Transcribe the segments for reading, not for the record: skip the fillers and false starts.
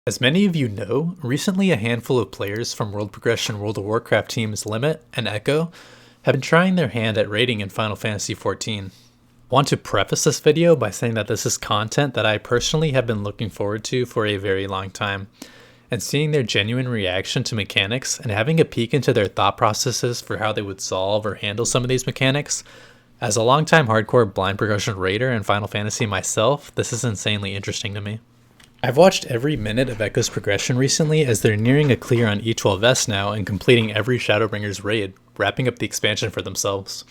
As many of you know, recently a handful of players from World Progression World of Warcraft teams Limit and Echo have been trying their hand at raiding in Final Fantasy XIV. I want to preface this video by saying that this is content that I personally have been looking forward to for a very long time, and seeing their genuine reaction to mechanics and having a peek into their thought processes for how they would solve or handle some of these mechanics. As a longtime hardcore blind progression raider in Final Fantasy myself, this is insanely interesting to me. I've watched every minute of Echo's progression recently as they're nearing a clear on E12S now and completing every Shadowbringers raid, wrapping up the expansion for themselves.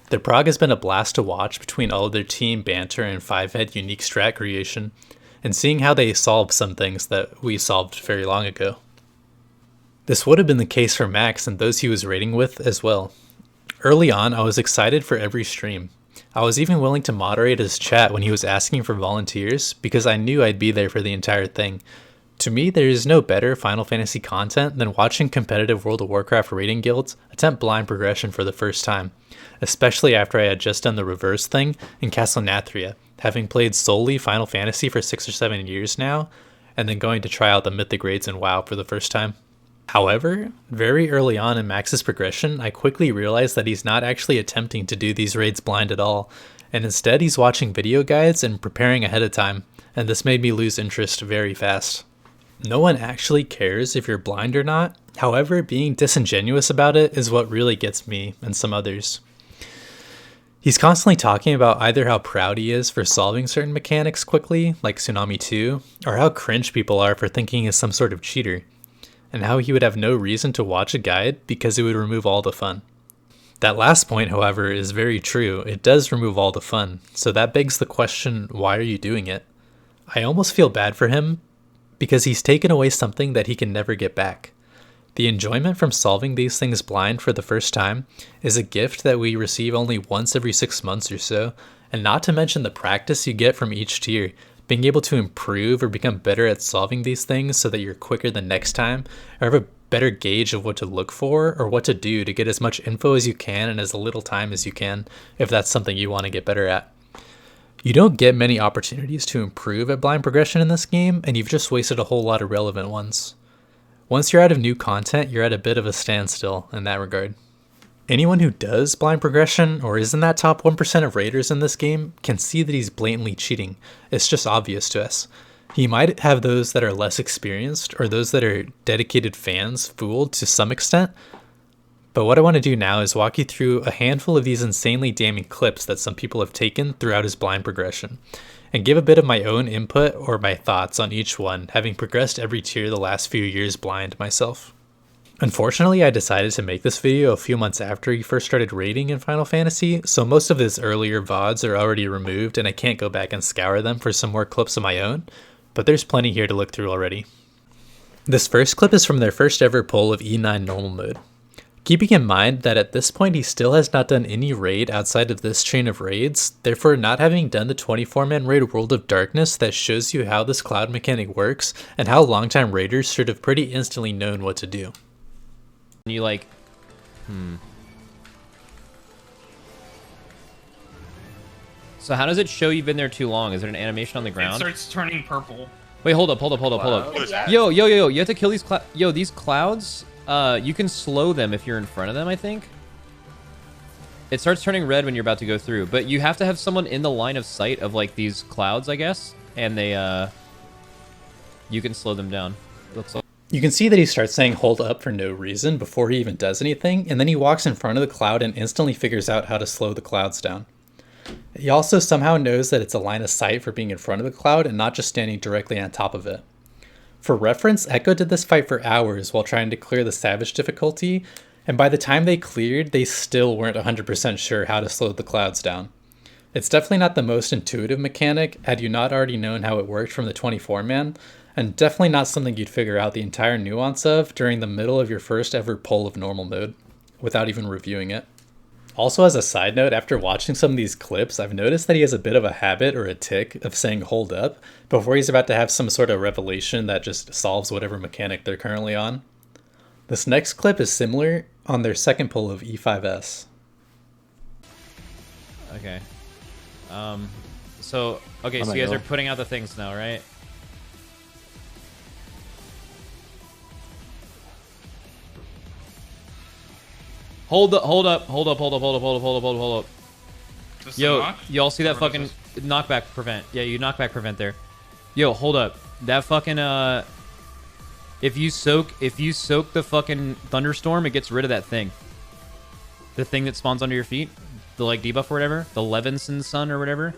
Their prog has been a blast to watch between all of their team banter and 5-head unique strat creation, and seeing how they solve some things that we solved very long ago. This would have been the case for Max and those he was raiding with as well. Early on, I was excited for every stream. I was even willing to moderate his chat when he was asking for volunteers because I knew I'd be there for the entire thing. To me, there is no better Final Fantasy content than watching competitive World of Warcraft raiding guilds attempt blind progression for the first time, especially after I had just done the reverse thing in Castle Nathria, having played solely Final Fantasy for 6 or 7 years now, and then going to try out the Mythic raids in WoW for the first time. However, very early on in Max's progression, I quickly realized that he's not actually attempting to do these raids blind at all, and instead he's watching video guides and preparing ahead of time, and this made me lose interest very fast. No one actually cares if you're blind or not, however, being disingenuous about it is what really gets me and some others. He's constantly talking about either how proud he is for solving certain mechanics quickly, like Tsunami 2, or how cringe people are for thinking he's some sort of cheater, and how he would have no reason to watch a guide because it would remove all the fun. That last point, however, is very true. It does remove all the fun, so that begs the question, why are you doing it? I almost feel bad for him because he's taken away something that he can never get back. The enjoyment from solving these things blind for the first time is a gift that we receive only once every 6 months or so, and not to mention the practice you get from each tier, being able to improve or become better at solving these things so that you're quicker the next time, or have a better gauge of what to look for or what to do to get as much info as you can in as little time as you can, if that's something you want to get better at. You don't get many opportunities to improve at blind progression in this game, and you've just wasted a whole lot of relevant ones. Once you're out of new content, you're at a bit of a standstill in that regard. Anyone who does blind progression or is in that top 1% of raiders in this game can see that he's blatantly cheating. It's just obvious to us. He might have those that are less experienced or those that are dedicated fans fooled to some extent, but what I want to do now is walk you through a handful of these insanely damning clips that some people have taken throughout his blind progression, and give a bit of my own input or my thoughts on each one, having progressed every tier the last few years blind myself. Unfortunately, I decided to make this video a few months after he first started raiding in Final Fantasy, so most of his earlier VODs are already removed and I can't go back and scour them for some more clips of my own, but there's plenty here to look through already. This first clip is from their first ever pull of E9 normal mode. Keeping in mind that at this point he still has not done any raid outside of this chain of raids, therefore not having done the 24-man raid World of Darkness that shows you how this cloud mechanic works and how longtime raiders should have pretty instantly known what to do. You like, So how does it show you've been there too long? Is there an animation on the ground? It starts turning purple. Wait, hold up. Yo, you have to kill these these clouds, you can slow them if you're in front of them, I think. It starts turning red when you're about to go through, but you have to have someone in the line of sight of like these clouds, I guess, and they, you can slow them down. Looks like. You can see that he starts saying hold up for no reason before he even does anything, and then he walks in front of the cloud and instantly figures out how to slow the clouds down. He also somehow knows that it's a line of sight for being in front of the cloud and not just standing directly on top of it. For reference, Echo did this fight for hours while trying to clear the Savage difficulty, and by the time they cleared, they still weren't 100% sure how to slow the clouds down. It's definitely not the most intuitive mechanic had you not already known how it worked from the 24-man, and definitely not something you'd figure out the entire nuance of during the middle of your first ever pull of normal mode, without even reviewing it. Also, as a side note, after watching some of these clips, I've noticed that he has a bit of a habit or a tick of saying hold up before he's about to have some sort of revelation that just solves whatever mechanic they're currently on. This next clip is similar on their second pull of E5S. Okay. So you guys are putting out the things now, right? Hold up. Yo, y'all see that fucking knockback prevent? Yeah, you knockback prevent there. Yo, hold up. That fucking if you soak the fucking thunderstorm, it gets rid of that thing. The thing that spawns under your feet, the like debuff or whatever, the Levinson sun or whatever.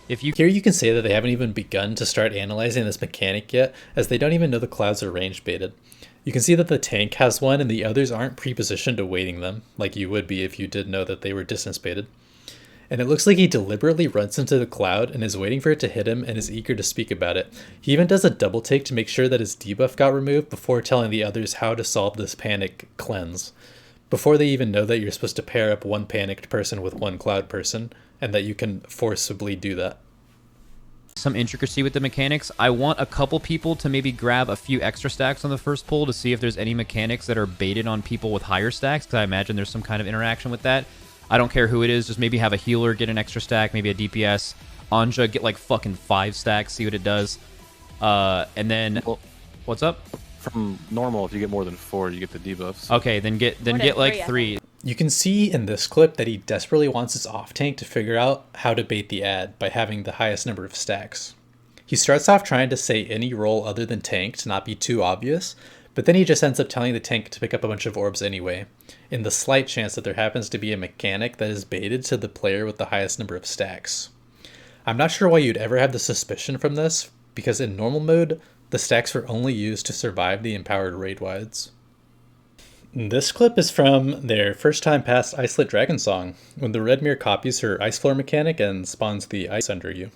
If you Here you can say that they haven't even begun to start analyzing this mechanic yet, as they don't even know the clouds are range baited. You can see that the tank has one and the others aren't pre-positioned awaiting them, like you would be if you did know that they were distance baited. And it looks like he deliberately runs into the cloud and is waiting for it to hit him and is eager to speak about it. He even does a double take to make sure that his debuff got removed before telling the others how to solve this panic cleanse, before they even know that you're supposed to pair up one panicked person with one cloud person, and that you can forcibly do that. some intricacy with the mechanics, I want a couple people to maybe grab a few extra stacks on the first pull to see if there's any mechanics that are baited on people with higher stacks, because I imagine there's some kind of interaction with that. I don't care who it is, just maybe have a healer get an extra stack, maybe a DPS. Anja get like fucking 5 stacks, see what it does. And then, well, what's up? From normal, if you get more than 4, you get the debuffs. Okay, then get like 3. You can see in this clip that he desperately wants his off tank to figure out how to bait the ad by having the highest number of stacks. He starts off trying to say any role other than tank to not be too obvious, but then he just ends up telling the tank to pick up a bunch of orbs anyway, in the slight chance that there happens to be a mechanic that is baited to the player with the highest number of stacks. I'm not sure why you'd ever have the suspicion from this, because in normal mode, the stacks were only used to survive the empowered raid wides. This clip is from their first time past Icelit Dragon Song, when the Red Mirror copies her ice floor mechanic and spawns the ice under you.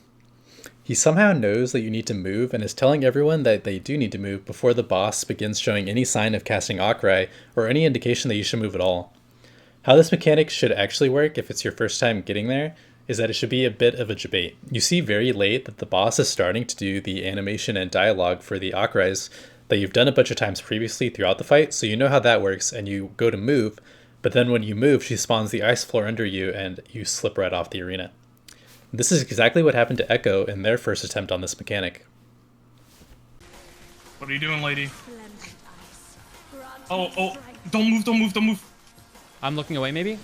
He somehow knows that you need to move and is telling everyone that they do need to move before the boss begins showing any sign of casting Akrai or any indication that you should move at all. How this mechanic should actually work if it's your first time getting there is that it should be a bit of a debate. You see very late that the boss is starting to do the animation and dialogue for the Akrais that you've done a bunch of times previously throughout the fight, so you know how that works, and you go to move, but then when you move, she spawns the ice floor under you, and you slip right off the arena. This is exactly what happened to Echo in their first attempt on this mechanic. What are you doing, lady? Oh, don't move. I'm looking away, maybe?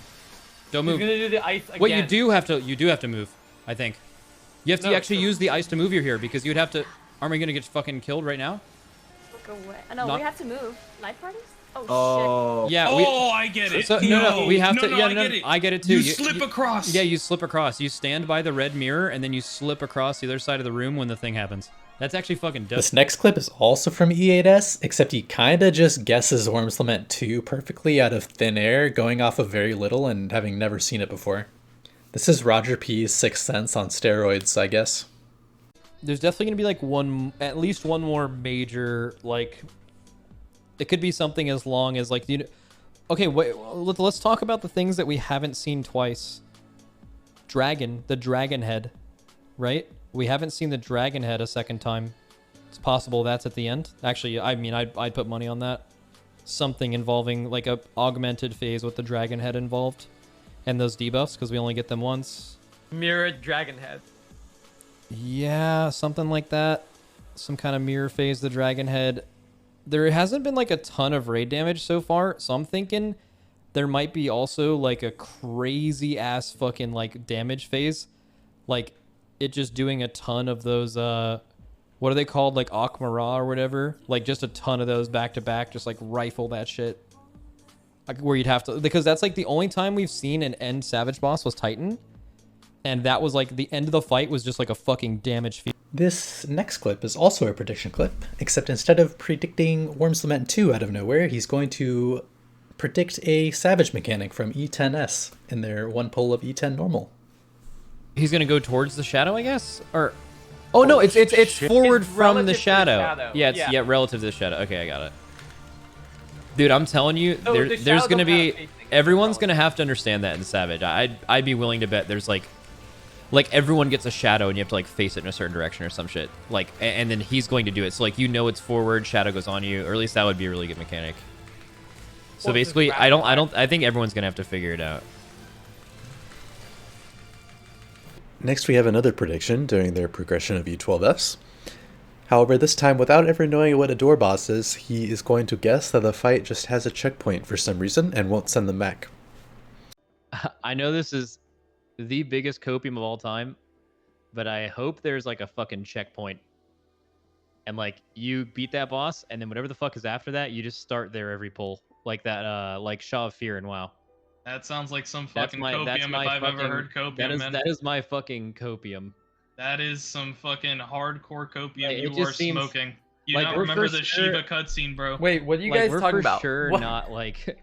Don't move. He's gonna do the ice again. Wait, you do have to move, I think. You have to actually use the ice to move you here, because you'd have to... Aren't we gonna get fucking killed right now? Look away. No, Not... we have to move. Life parties? Oh, shit. Yeah, I get it. So, no, we have to... No, yeah, I get it. I get it too. You slip across. Yeah, you slip across. You stand by the red mirror, and then you slip across the other side of the room when the thing happens. That's actually fucking dope. This next clip is also from E8S, except he kinda just guesses Worm's Lament 2 perfectly out of thin air, going off of very little and having never seen it before. This is Roger P's Sixth Sense on steroids, I guess. There's definitely gonna be like at least one more major, like, it could be something as long as like, okay, wait, let's talk about the things that we haven't seen twice. The dragon head, right? We haven't seen the dragon head a second time. It's possible that's at the end. Actually, I mean, I'd put money on that. Something involving like a augmented phase with the dragon head involved, and those debuffs, because we only get them once. Mirrored dragon head. Yeah, something like that. Some kind of mirror phase, the dragon head. There hasn't been like a ton of raid damage so far, so I'm thinking there might be also like a crazy ass fucking like damage phase, like it just doing a ton of those what are they called, like Akmara or whatever, like just a ton of those back to back, just like rifle that shit, like where you'd have to, because that's like the only time we've seen an end savage boss was Titan, and that was like the end of the fight was just like a fucking damage feed. This next clip is also a prediction clip, except instead of predicting Worm's Lament 2 out of nowhere, he's going to predict a savage mechanic from E10S in their one pull of E10 normal. He's gonna go towards the shadow, I guess, or oh no, it's forward It's from the relative to the shadow. shadow. Yeah, it's Yeah. relative to the shadow. Okay, I got it. Dude, I'm telling you, So the there's shadow gonna don't be have facing, everyone's relative. gonna have to understand that in Savage. I'd be willing to bet there's like everyone gets a shadow and you have to like face it in a certain direction or some shit. Like and then he's going to do it. So like it's forward, shadow goes on you, or at least that would be a really good mechanic. So Well, basically, just I think everyone's gonna have to figure it out. Next we have another prediction during their progression of E12S. However, this time, without ever knowing what a door boss is, he is going to guess that the fight just has a checkpoint for some reason and won't send them back. I know this is the biggest copium of all time, but I hope there's like a fucking checkpoint. And like you beat that boss, and then whatever the fuck is after that, you just start there every pull. Like that, like Shaw of Fear in WoW. That sounds like some fucking copium that's if my I've fucking, ever heard copium, man. That is my fucking copium. That is some fucking hardcore copium Like, you are smoking. You like, don't we're remember for the sure- Shiva cutscene, bro. Wait, what are you Like, guys we're talking for about? sure What? not like.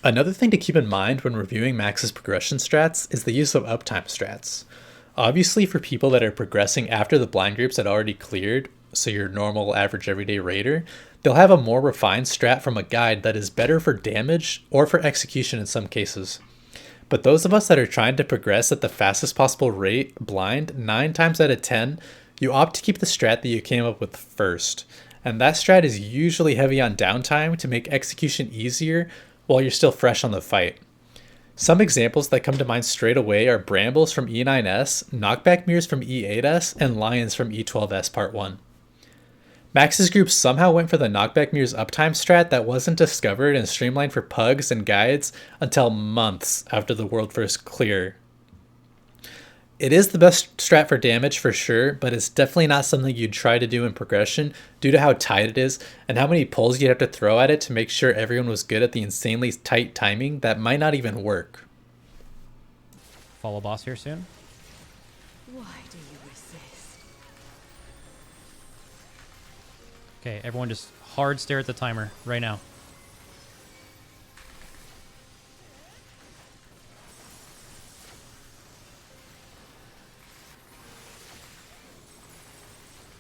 Another thing to keep in mind when reviewing Max's progression strats is the use of uptime strats. Obviously, for people that are progressing after the blind groups had already cleared, so your normal average everyday raider, they'll have a more refined strat from a guide that is better for damage or for execution in some cases. But those of us that are trying to progress at the fastest possible rate blind, 9 times out of 10, you opt to keep the strat that you came up with first. And that strat is usually heavy on downtime to make execution easier while you're still fresh on the fight. Some examples that come to mind straight away are Brambles from E9S, Knockback Mirrors from E8S, and Lions from E12S Part 1. Max's group somehow went for the Knockback Mirrors uptime strat that wasn't discovered and streamlined for pugs and guides until months after the world first clear. It is the best strat for damage for sure, but it's definitely not something you'd try to do in progression due to how tight it is and how many pulls you'd have to throw at it to make sure everyone was good at the insanely tight timing that might not even work. Follow boss here soon. Why do you resist? Okay, everyone just hard stare at the timer right now.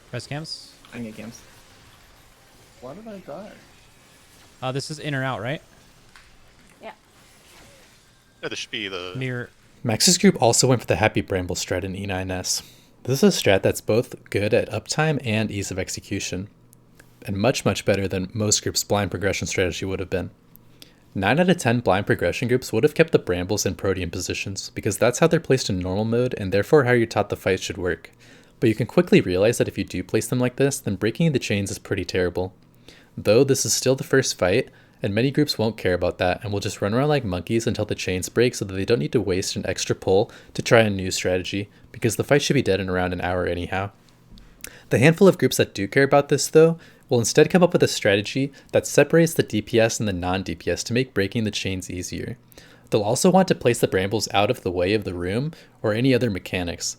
Press cams. I get games. Why did I die? This is in or out, right? Yeah. Yeah, this should be the Mirror. Max's group also went for the Happy Bramble strat in E9S. This is a strat that's both good at uptime and ease of execution, and much better than most groups' blind progression strategy would have been. 9 out of 10 blind progression groups would have kept the Brambles in Protean positions, because that's how they're placed in normal mode and therefore how you're taught the fight should work. But you can quickly realize that if you do place them like this, then breaking the chains is pretty terrible. Though this is still the first fight, and many groups won't care about that and will just run around like monkeys until the chains break so that they don't need to waste an extra pull to try a new strategy, because the fight should be dead in around an hour anyhow. The handful of groups that do care about this though, will instead come up with a strategy that separates the DPS and the non-DPS to make breaking the chains easier. They'll also want to place the Brambles out of the way of the room or any other mechanics.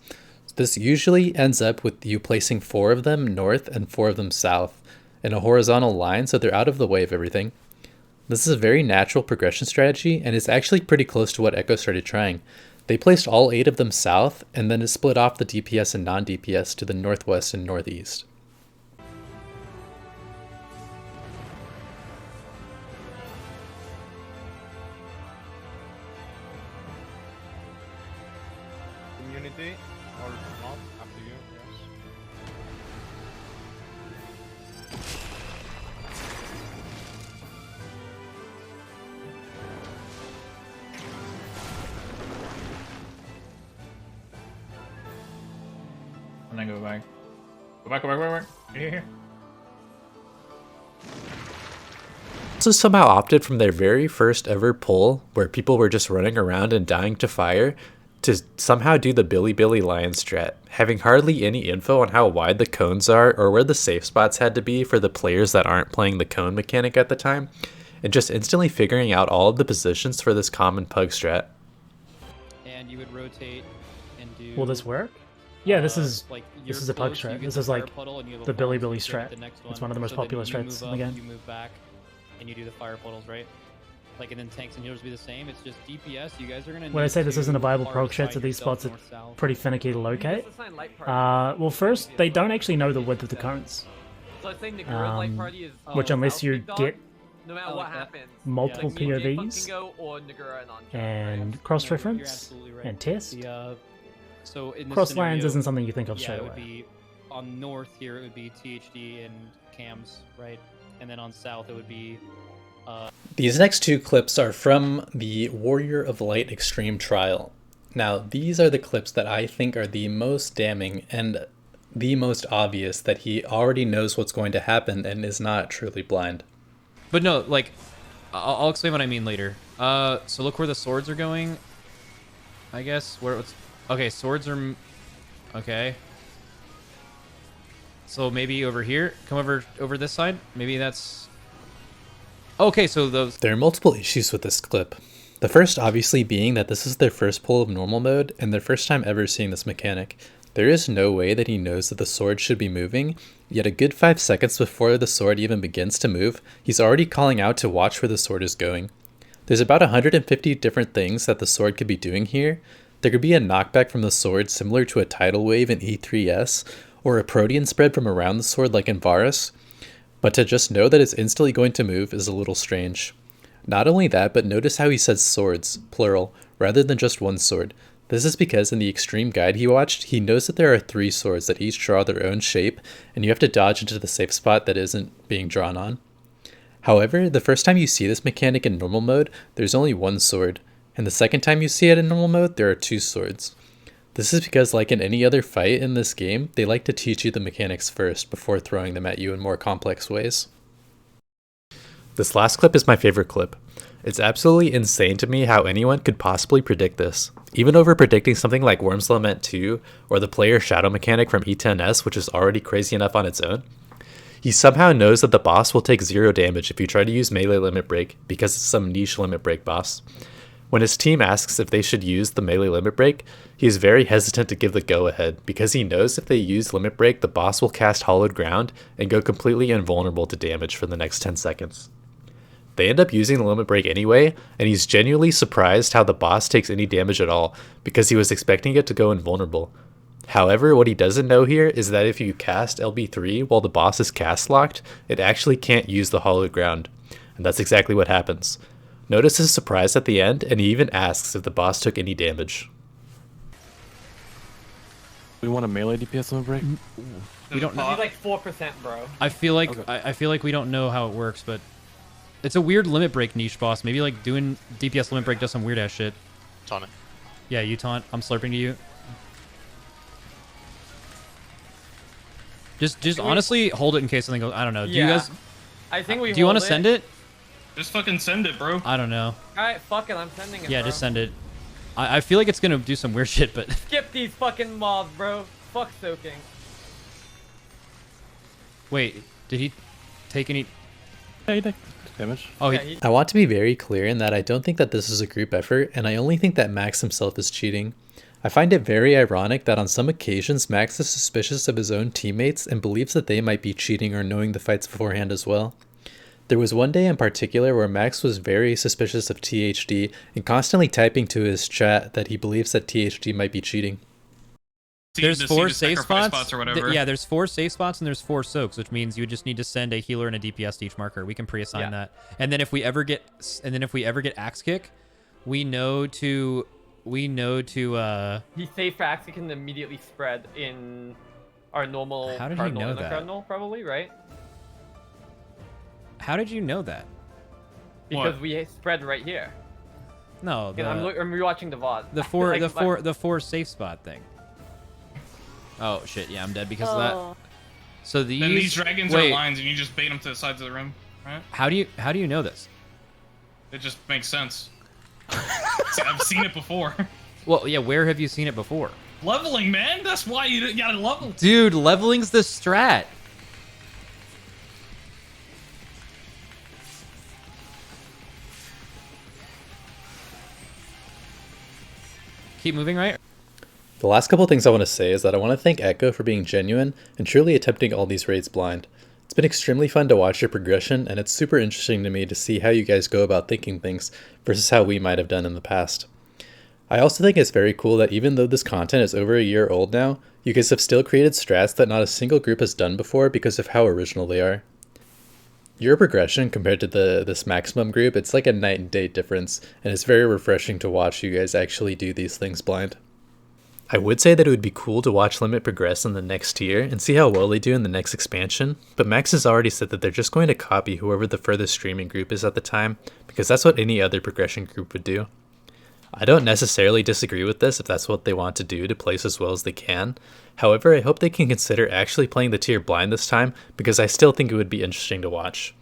This usually ends up with you placing 4 of them north and 4 of them south in a horizontal line so they're out of the way of everything. This is a very natural progression strategy and it's actually pretty close to what Echo started trying. They placed all 8 of them south and then it split off the DPS and non-DPS to the northwest and northeast. Community or not, up to you, yes. And then go back. Go back. Here. Also somehow opted from their very first ever poll, where people were just running around and dying to fire, to somehow do the Billy Lion strat, having hardly any info on how wide the cones are or where the safe spots had to be for the players that aren't playing the cone mechanic at the time, and just instantly figuring out all of the positions for this common pug strat. And you would rotate and do. Will this work? Yeah, this is like this is a pug strat. This is like the Billy strat. It's one of the most popular strats in the game. You move back, and you do the fire puddles, right? Like, and then tanks and healers be the same. It's just DPS. You guys are gonna. When I say this isn't a viable prog strat, so these spots are pretty finicky to locate. Well, first they don't actually know the width of the cones, which unless you get No matter what happens, multiple like, fucking POVs go or Nagura and Anjo, and right? cross-reference right. and test, So in this cross-lands scenario, isn't something you think of yeah, straight it would away. be on north here. It would be THD and cams, right? And then on south it would be. These next 2 clips are from the Warrior of Light Extreme trial. Now, these are the clips that I think are the most damning, and the most obvious that he already knows what's going to happen and is not truly blind. But no, like, I'll explain what I mean later. So look where the swords are going. I guess okay, swords are okay. So maybe over here, come over this side. Maybe that's okay. So there are multiple issues with this clip. The first obviously being that this is their first pull of normal mode and their first time ever seeing this mechanic. There is no way that he knows that the sword should be moving, yet a good 5 seconds before the sword even begins to move, he's already calling out to watch where the sword is going. There's about 150 different things that the sword could be doing here. There could be a knockback from the sword similar to a tidal wave in E3S, or a protean spread from around the sword like in Varus, but to just know that it's instantly going to move is a little strange. Not only that, but notice how he says swords, plural, rather than just one sword. This is because in the extreme guide he watched, he knows that there are 3 swords that each draw their own shape, and you have to dodge into the safe spot that isn't being drawn on. However, the first time you see this mechanic in normal mode, there's only 1 sword, and the second time you see it in normal mode, there are 2 swords. This is because, like in any other fight in this game, they like to teach you the mechanics first before throwing them at you in more complex ways. This last clip is my favorite clip. It's absolutely insane to me how anyone could possibly predict this. Even over predicting something like Worm's Lament 2 or the player shadow mechanic from E10S, which is already crazy enough on its own. He somehow knows that the boss will take 0 damage if you try to use melee limit break because it's some niche limit break boss. When his team asks if they should use the melee limit break, he is very hesitant to give the go ahead because he knows if they use limit break, the boss will cast Hollowed Ground and go completely invulnerable to damage for the next 10 seconds. They end up using the limit break anyway, and he's genuinely surprised how the boss takes any damage at all because he was expecting it to go invulnerable. However, what he doesn't know here is that if you cast LB3 while the boss is cast locked, it actually can't use the Hollowed Ground, and that's exactly what happens. Notice his surprise at the end, and he even asks if the boss took any damage. We want a melee DPS limit break? We don't know. He's like 4%, bro. I feel like I feel like we don't know how it works, but it's a weird limit break niche boss. Maybe like doing DPS limit break does some weird ass shit. Taunt it. Yeah, you taunt. I'm slurping to you. Just honestly hold it in case something goes. I don't know. Do you guys? I think we. Do you want to send it? Just fucking send it, bro. I don't know. Alright, fuck it. I'm sending it. Yeah, bro. just send it. I feel like it's gonna do some weird shit, but Skip these fucking mobs, bro. Fuck soaking. wait, did he take any? Yeah, you did damage. Oh, Yeah, he... I want to be very clear in that I don't think that this is a group effort, and I only think that Max himself is cheating. I find it very ironic that on some occasions Max is suspicious of his own teammates and believes that they might be cheating or knowing the fights beforehand as well. There was one day in particular where Max was very suspicious of THD and constantly typing to his chat that he believes that THD might be cheating. There's 4 safe spots. Or whatever. Yeah, there's 4 safe spots and there's 4 soaks, which means you would just need to send a healer and a DPS to each marker. We can pre-assign that. And then if we ever get axe kick, we know to He's safe for axe kick and immediately spread in our normal. How did he cardinal know and the that? Cardinal, probably, right? How did you know that? Because What? we spread right here. No, And I'm rewatching the VOD. the four safe spot thing. Oh shit, yeah, I'm dead because of that. So Then these dragons are lines, and you just bait them to the sides of the room, right? How do you know this? It just makes sense. See, I've seen it before. Well, yeah, where have you seen it before? Leveling, man. That's why you gotta level. Dude, leveling's the strat. Keep moving, right? The last couple things I want to say is that I want to thank Echo for being genuine and truly attempting all these raids blind. It's been extremely fun to watch your progression, and it's super interesting to me to see how you guys go about thinking things versus how we might have done in the past. I also think it's very cool that even though this content is over a year old now, you guys have still created strats that not a single group has done before because of how original they are. Your progression compared to this maximum group, it's like a night and day difference, and it's very refreshing to watch you guys actually do these things blind. I would say that it would be cool to watch Limit progress in the next tier and see how well they do in the next expansion, but Max has already said that they're just going to copy whoever the furthest streaming group is at the time, because that's what any other progression group would do. I don't necessarily disagree with this if that's what they want to do to place as well as they can. However, I hope they can consider actually playing the tier blind this time, because I still think it would be interesting to watch.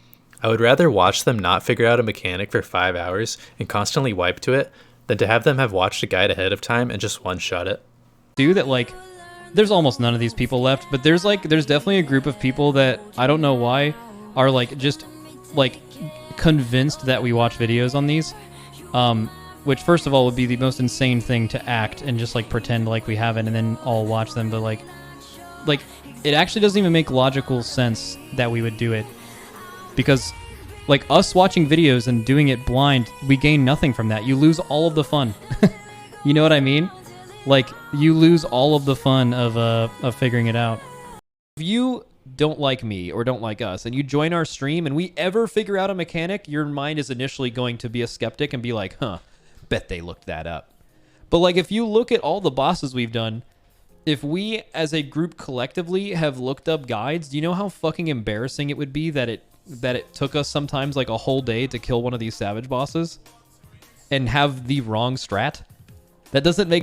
I would rather watch them not figure out a mechanic for 5 hours and constantly wipe to it than to have them have watched a guide ahead of time and just one-shot it. That like, there's almost none of these people left, but there's definitely a group of people that I don't know why are like just like convinced that we watch videos on these, which first of all would be the most insane thing to act and just like pretend like we haven't and then all watch them, but like it actually doesn't even make logical sense that we would do it, because like us watching videos and doing it blind, we gain nothing from that. You lose all of the fun. You know what I mean? Like, you lose all of the fun of figuring it out. If you don't like me or don't like us and you join our stream and we ever figure out a mechanic, your mind is initially going to be a skeptic and be like, huh, bet they looked that up. But like, if you look at all the bosses we've done, if we as a group collectively have looked up guides, do you know how fucking embarrassing it would be that it took us sometimes like a whole day to kill one of these savage bosses and have the wrong strat? That doesn't make